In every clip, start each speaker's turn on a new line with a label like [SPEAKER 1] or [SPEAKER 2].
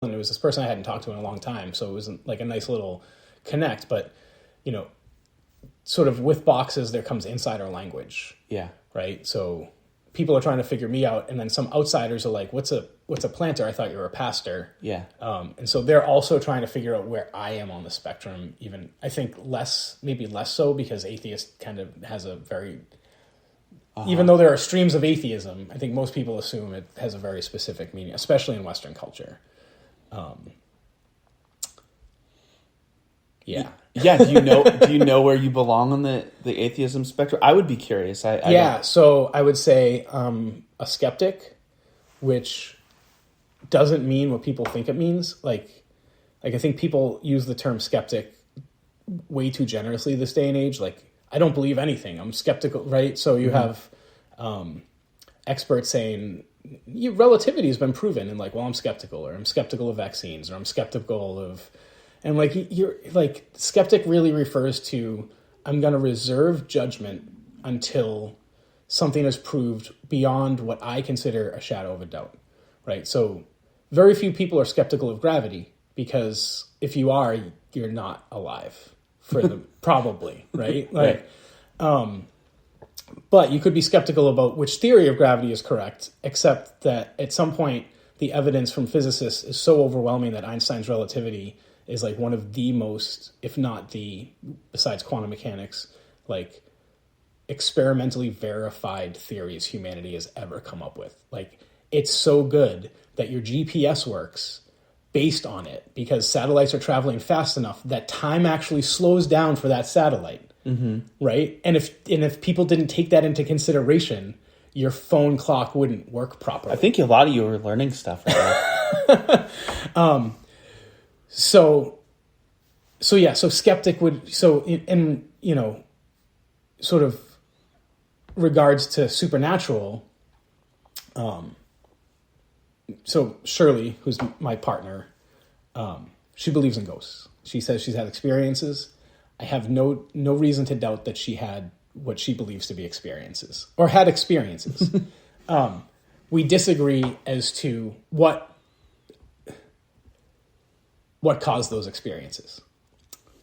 [SPEAKER 1] and it was this person I hadn't talked to in a long time, so it was like a nice little connect. But sort of with boxes, there comes insider language.
[SPEAKER 2] Yeah.
[SPEAKER 1] Right. So people are trying to figure me out, and then some outsiders are like, "What's a planter? I thought you were a pastor."
[SPEAKER 2] Yeah.
[SPEAKER 1] And so they're also trying to figure out where I am on the spectrum. Even I think maybe less so, because atheist kind of has a very, even though there are streams of atheism, I think most people assume it has a very specific meaning, especially in Western culture. Yeah.
[SPEAKER 2] Yeah. Do you know where you belong on the atheism spectrum? I would be curious.
[SPEAKER 1] So I would say a skeptic, which doesn't mean what people think it means. Like I think people use the term skeptic way too generously this day and age. Like, I don't believe anything, I'm skeptical, right? So you have experts saying relativity has been proven, and like, well, I'm skeptical, or I'm skeptical of vaccines, or I'm skeptical of, and like, you're like, skeptic really refers to, I'm going to reserve judgment until something is proved beyond what I consider a shadow of a doubt, right? So very few people are skeptical of gravity, because if you are, you're not alive for the probably, right? Like,
[SPEAKER 2] right.
[SPEAKER 1] But you could be skeptical about which theory of gravity is correct, except that at some point the evidence from physicists is so overwhelming that Einstein's relativity is like one of the most, if not the, besides quantum mechanics, like experimentally verified theories humanity has ever come up with. Like, it's so good that your GPS works based on it, because satellites are traveling fast enough that time actually slows down for that satellite. Right? And if people didn't take that into consideration, your phone clock wouldn't work properly.
[SPEAKER 2] I think a lot of you are learning stuff right now.
[SPEAKER 1] So skeptic would, so in sort of regards to supernatural, so Shirley, who's my partner, she believes in ghosts. She says she's had experiences. I have no reason to doubt that she had what she believes to be experiences, or had experiences. We disagree as to what caused those experiences,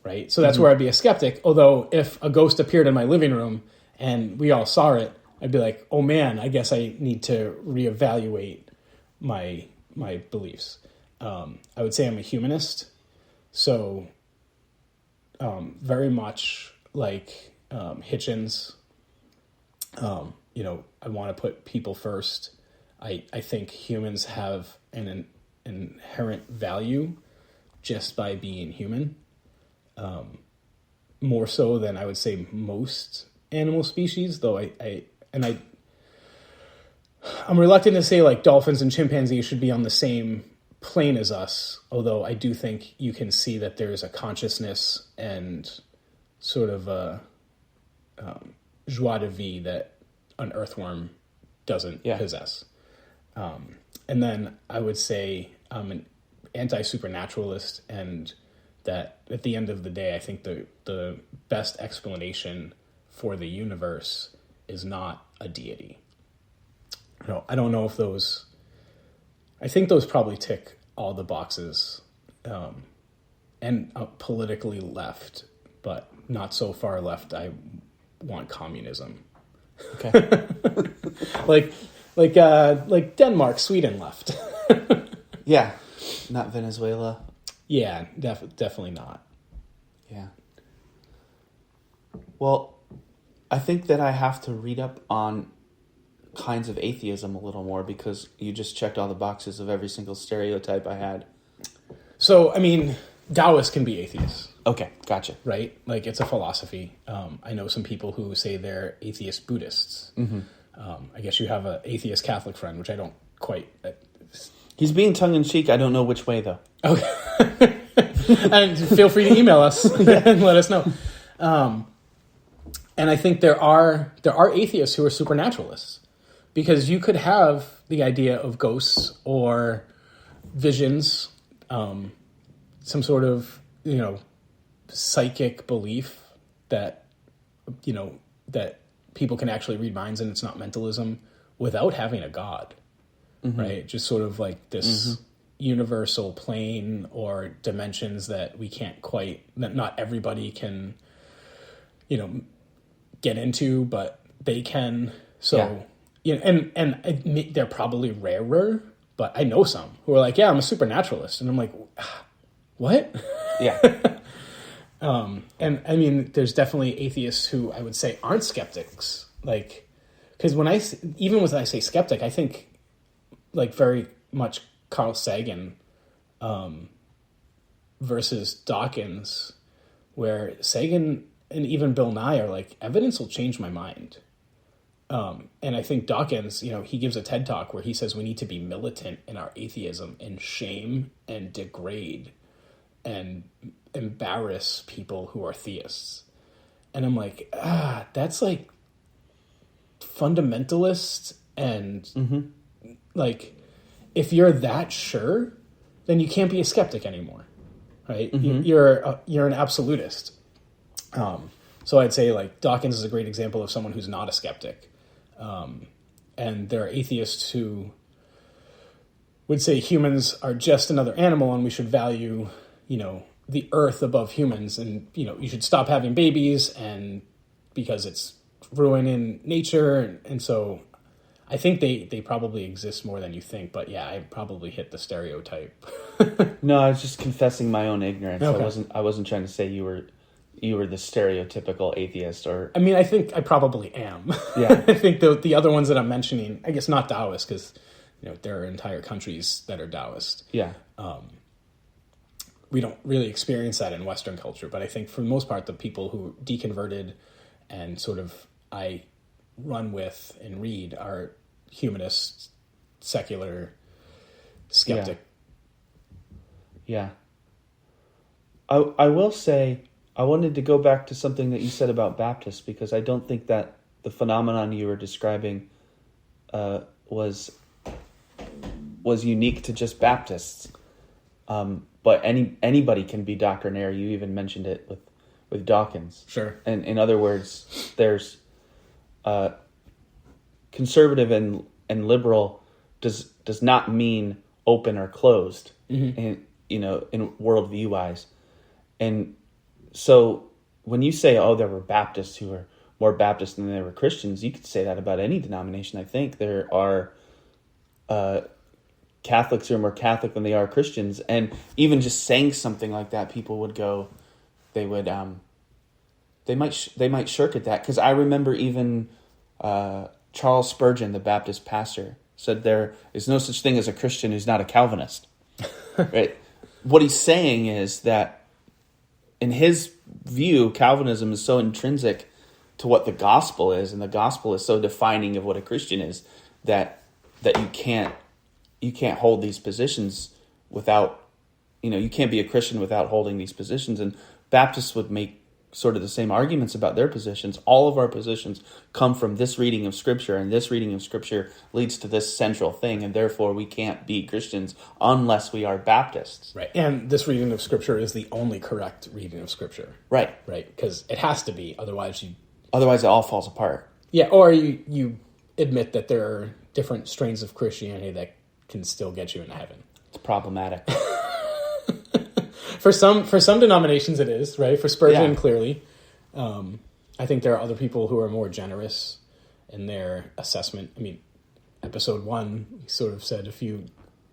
[SPEAKER 1] right? So that's where I'd be a skeptic. Although if a ghost appeared in my living room and we all saw it, I'd be like, oh man, I guess I need to reevaluate my beliefs. I would say I'm a humanist. So very much like Hitchens, I want to put people first. I think humans have an inherent value just by being human, more so than I would say most animal species, though I'm reluctant to say like dolphins and chimpanzees should be on the same plane as us, although I do think you can see that there's a consciousness and sort of a joie de vivre that an earthworm doesn't possess. And then I would say I'm an anti-supernaturalist, and that at the end of the day, I think the best explanation for the universe is not a deity. I don't know if I think those probably tick all the boxes, and politically left, but not so far left I want communism.
[SPEAKER 2] Okay.
[SPEAKER 1] like Denmark, Sweden left.
[SPEAKER 2] Yeah, not Venezuela.
[SPEAKER 1] Yeah, definitely not.
[SPEAKER 2] Yeah. Well, I think that I have to read up on kinds of atheism a little more, because you just checked all the boxes of every single stereotype I had.
[SPEAKER 1] So, I mean, Taoists can be atheists.
[SPEAKER 2] Okay, gotcha.
[SPEAKER 1] Right? Like, it's a philosophy. I know some people who say they're atheist Buddhists. Mm-hmm. I guess you have an atheist Catholic friend, which I don't quite...
[SPEAKER 2] He's being tongue-in-cheek. I don't know which way, though.
[SPEAKER 1] Okay. And feel free to email us and let us know. And I think there are atheists who are supernaturalists, because you could have the idea of ghosts or visions, some sort of, psychic belief that, that people can actually read minds and it's not mentalism, without having a god, right? Just sort of like this universal plane or dimensions that we can't quite, that not everybody can, get into, but they can. So, they're probably rarer, but I know some who are like, yeah, I'm a supernaturalist. And I'm like, what?
[SPEAKER 2] Yeah.
[SPEAKER 1] And I mean, there's definitely atheists who I would say aren't skeptics. Like, because when I say skeptic, I think like very much Carl Sagan versus Dawkins, where Sagan and even Bill Nye are like, evidence will change my mind. And I think Dawkins, he gives a TED Talk where he says we need to be militant in our atheism and shame and degrade and embarrass people who are theists. And I'm like, that's like fundamentalist. And like, if you're that sure, then you can't be a skeptic anymore, right? You're an absolutist. So I'd say like Dawkins is a great example of someone who's not a skeptic. And there are atheists who would say humans are just another animal and we should value, the earth above humans, and, you should stop having babies and because it's ruining nature. And so I think they probably exist more than you think, but yeah, I probably hit the stereotype.
[SPEAKER 2] No, I was just confessing my own ignorance.
[SPEAKER 1] Okay.
[SPEAKER 2] I wasn't trying to say you were the stereotypical atheist, or
[SPEAKER 1] I mean, I think I probably am.
[SPEAKER 2] Yeah.
[SPEAKER 1] I think the other ones that I'm mentioning, I guess not Taoist, because there are entire countries that are Taoist.
[SPEAKER 2] Yeah.
[SPEAKER 1] We don't really experience that in Western culture, but I think for the most part, the people who deconverted and sort of I run with and read are humanist, secular, skeptic.
[SPEAKER 2] Yeah. I will say, I wanted to go back to something that you said about Baptists, because I don't think that the phenomenon you were describing was unique to just Baptists. But anybody can be doctrinaire. You even mentioned it with Dawkins.
[SPEAKER 1] Sure.
[SPEAKER 2] And in other words, there's conservative and liberal does not mean open or closed, in worldview wise. And so when you say, there were Baptists who were more Baptist than they were Christians, you could say that about any denomination. I think there are Catholics who are more Catholic than they are Christians. And even just saying something like that, people would go, they might shirk at that. Because I remember even Charles Spurgeon, the Baptist pastor, said there is no such thing as a Christian who's not a Calvinist. Right? What he's saying is that in his view, Calvinism is so intrinsic to what the gospel is, and the gospel is so defining of what a Christian is, that you can't hold these positions without, you can't be a Christian without holding these positions. And Baptists would make sort of the same arguments about their positions. All of our positions come from this reading of Scripture, and this reading of Scripture leads to this central thing, and therefore we can't be Christians unless we are Baptists.
[SPEAKER 1] Right. And this reading of Scripture is the only correct reading of Scripture.
[SPEAKER 2] Right.
[SPEAKER 1] Right. Because it has to be, otherwise
[SPEAKER 2] it all falls apart.
[SPEAKER 1] Yeah, or you admit that there are different strains of Christianity that can still get you into heaven.
[SPEAKER 2] It's problematic.
[SPEAKER 1] For some denominations it is, right? For Spurgeon, clearly. I think there are other people who are more generous in their assessment. I mean, episode 1, we sort of said, if you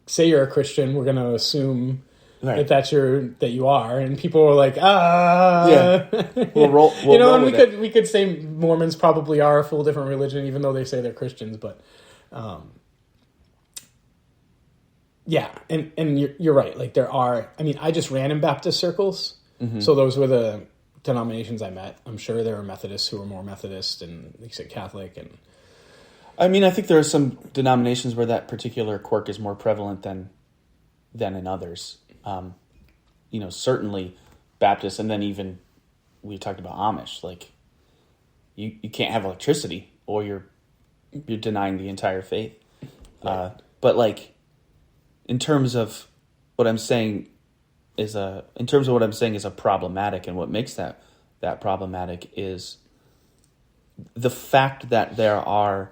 [SPEAKER 1] say you're a Christian, we're going to assume that you are, and people were like,
[SPEAKER 2] Yeah. We'll roll
[SPEAKER 1] and we could say Mormons probably are a full different religion, even though they say they're Christians, but yeah, and you're right. Like there are, I mean, I just ran in Baptist circles, so those were the denominations I met. I'm sure there are Methodists who are more Methodist, and like you said, Catholic, and
[SPEAKER 2] I mean, I think there are some denominations where that particular quirk is more prevalent than in others. Certainly Baptists, and then even we talked about Amish. Like you can't have electricity, or you're denying the entire faith. Right. But like, in terms of what I'm saying is a problematic, and what makes that problematic is the fact that there are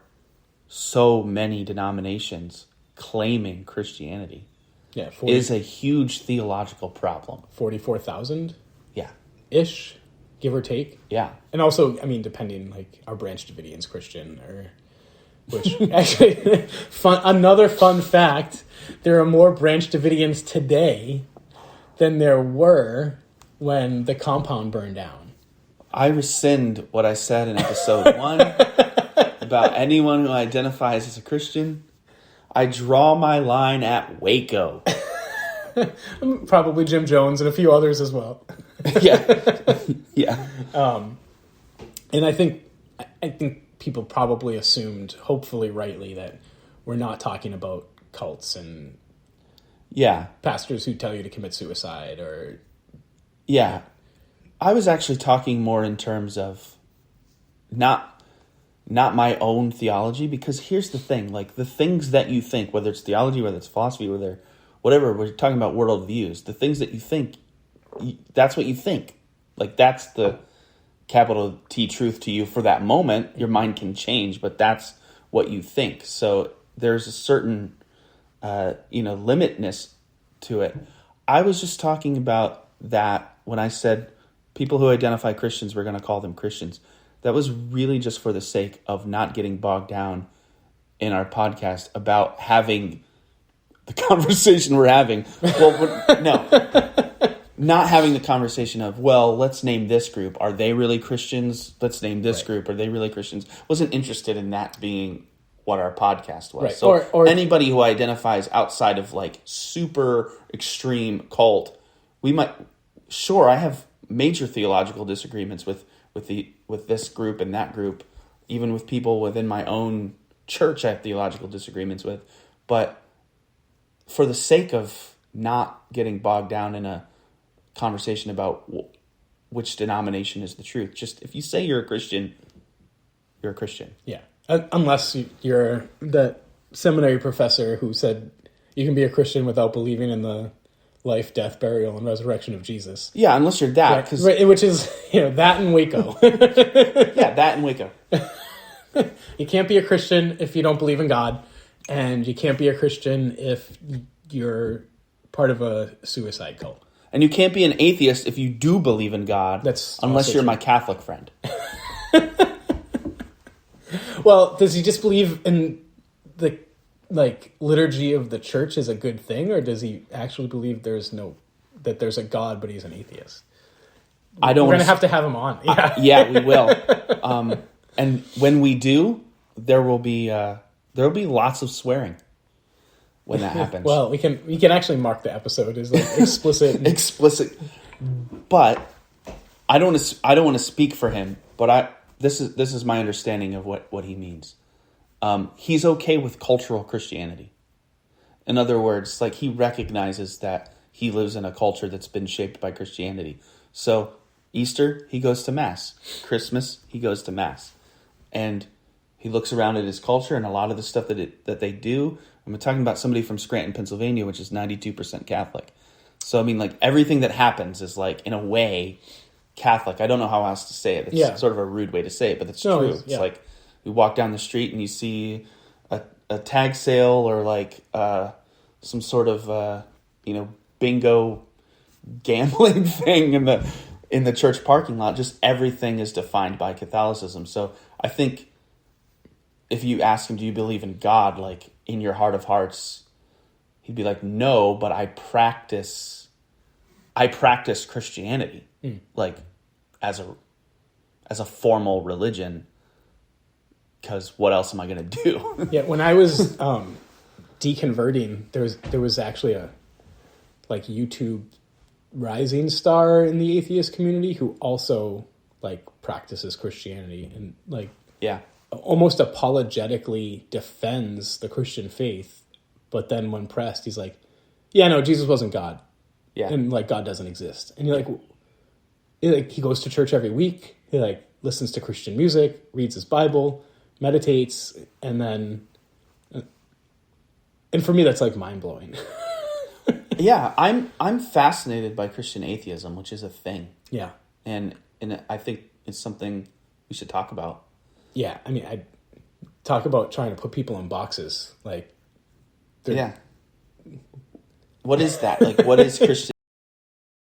[SPEAKER 2] so many denominations claiming Christianity.
[SPEAKER 1] Yeah,
[SPEAKER 2] is a huge theological problem.
[SPEAKER 1] 44,000
[SPEAKER 2] Yeah.
[SPEAKER 1] ish, give or take.
[SPEAKER 2] Yeah.
[SPEAKER 1] And also, I mean, depending, like, are Branch Davidians Christian or... Which, actually, another fun fact, there are more Branch Davidians today than there were when the compound burned down.
[SPEAKER 2] I rescind what I said in episode 1 about anyone who identifies as a Christian. I draw my line at Waco.
[SPEAKER 1] Probably Jim Jones and a few others as well.
[SPEAKER 2] Yeah. Yeah.
[SPEAKER 1] And I think people probably assumed, hopefully rightly, that we're not talking about cults and pastors who tell you to commit suicide or...
[SPEAKER 2] Yeah. I was actually talking more in terms of not my own theology, because here's the thing, like the things that you think, whether it's theology, whether it's philosophy, whatever, we're talking about worldviews, the things that you think, that's what you think. Like that's the capital T truth to you for that moment. Your mind can change, but that's what you think. So there's a certain, limitness to it. I was just talking about that when I said people who identify Christians, we're going to call them Christians. That was really just for the sake of not getting bogged down in our podcast about having the conversation we're having. Well, no. Not having the conversation of, well, let's name this group. Are they really Christians? Let's name this group. Are they really Christians? Wasn't interested in that being what our podcast was. Right. So or anybody who identifies outside of like super extreme cult, I have major theological disagreements with this group and that group, even with people within my own church I have theological disagreements with. But for the sake of not getting bogged down in a conversation about which denomination is the truth, just if you say you're a Christian, you're a Christian.
[SPEAKER 1] Yeah. Unless you're the seminary professor who said you can be a Christian without believing in the life, death, burial, and resurrection of Jesus.
[SPEAKER 2] Yeah, unless you're that.
[SPEAKER 1] Right, which is, that in Waco.
[SPEAKER 2] Yeah, that in Waco.
[SPEAKER 1] You can't be a Christian if you don't believe in God, and you can't be a Christian if you're part of a suicide cult.
[SPEAKER 2] And you can't be an atheist if you do believe in God, unless you're my Catholic friend.
[SPEAKER 1] Well, does he just believe in the liturgy of the church is a good thing, or does he actually believe that there's a God, but he's an atheist? We're going to have to have him on. Yeah,
[SPEAKER 2] yeah, we will. And when we do, there will be lots of swearing when that happens.
[SPEAKER 1] Well, we can actually mark the episode as like explicit.
[SPEAKER 2] Explicit. But I don't want to speak for him, but this is my understanding of what he means. He's okay with cultural Christianity. In other words, like he recognizes that he lives in a culture that's been shaped by Christianity. So Easter, he goes to Mass. Christmas, he goes to Mass. And he looks around at his culture and a lot of the stuff that they do. I'm talking about somebody from Scranton, Pennsylvania, which is 92% Catholic. So, I mean, like everything that happens is like, in a way, Catholic. I don't know how else to say it. It's sort of a rude way to say it, but it's true. It's like you walk down the street and you see a tag sale or like some sort of bingo gambling thing in the church parking lot. Just everything is defined by Catholicism. So I think if you ask him, do you believe in God, like in your heart of hearts, he'd be like, no, but I practice Christianity, like as a formal religion, because what else am I going to do?
[SPEAKER 1] Yeah, when I was deconverting, there was actually a like YouTube rising star in the atheist community who also like practices Christianity and like almost apologetically defends the Christian faith, but then when pressed, he's like, "Yeah, no, Jesus wasn't God, and like God doesn't exist." And you're like, he goes to church every week. He like listens to Christian music, reads his Bible, meditates, and then, and for me, that's like mind blowing.
[SPEAKER 2] Yeah, I'm fascinated by Christian atheism, which is a thing. Yeah, and I think it's something we should talk about.
[SPEAKER 1] Yeah, I mean, I talk about trying to put people in boxes. Like,
[SPEAKER 2] what is that? Like, what is Christian?